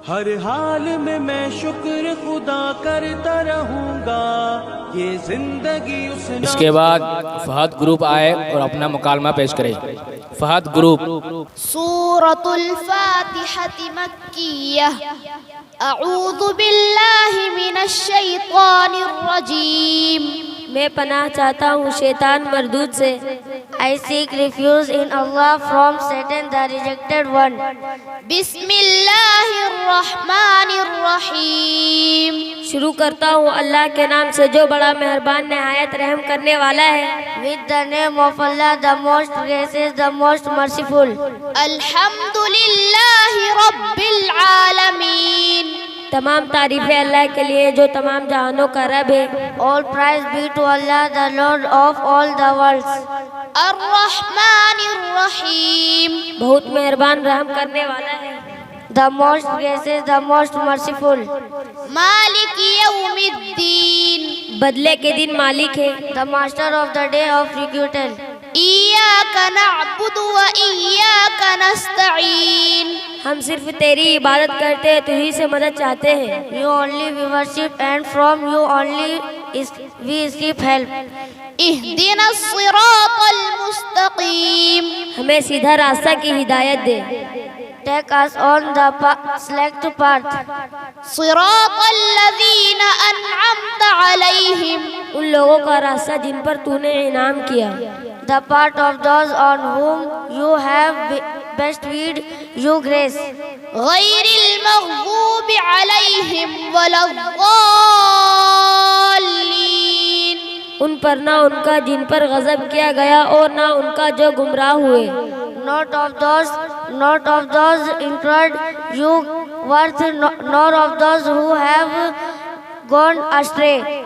ہر حال میں شکر خدا کرتا رہوں گا، یہ زندگی اس اس کے بعد فہد گروپ آئے اور اپنا مکالمہ پیش کرے۔ فہد گروپ۔ سورة الفاتحة مكية۔ اعوذ باللہ من الشیطان الرجیم۔ میں پناہ چاہتا ہوں شیطان مردود سے۔ I seek refuge in Allah from Satan the rejected one۔ بسم اللہ الرحمن الرحیم۔ شروع کرتا ہوں اللہ کے نام سے جو بڑا مہربان نہایت رحم کرنے والا ہے۔ With the name of Allah, the most gracious, the most merciful۔ الحمد للہ رب العالمین۔ تمام تعریفیں اللہ کے لیے جو تمام جہانوں کا رب ہے۔ All praise be to Allah, the Lord of all the worlds۔ الرحمن الرحیم۔ بہت مہربان رحم کرنے والا ہے۔ The most gracious, the most merciful۔ مالک یوم الدین۔ بدلے کے دن مالک ہے۔ The master of the day of requital۔ ایاک نعبد و ایاک نستعین۔ ہم صرف تیری عبادت کرتے ہیں، تجھی سے مدد چاہتے ہیں۔ You only we worship and from you only we seek help۔ اہدنا الصراط المستقیم۔ ہمیں سیدھا راستہ کی ہدایت دے۔ Take us on the select path۔ صراط الذین انعمت علیہم۔ ان لوگوں کا راستہ جن پر تو نے انعام کیا۔ The path of those on whom you have bestowed your grace۔ غیر المغضوب علیہم ولا الضالین۔ ان پر نہ ان کا جن پر غضب کیا گیا اور نہ ان کا جو گمراہ ہوئے۔ Not of those incurred you worth, nor of those who have gone astray۔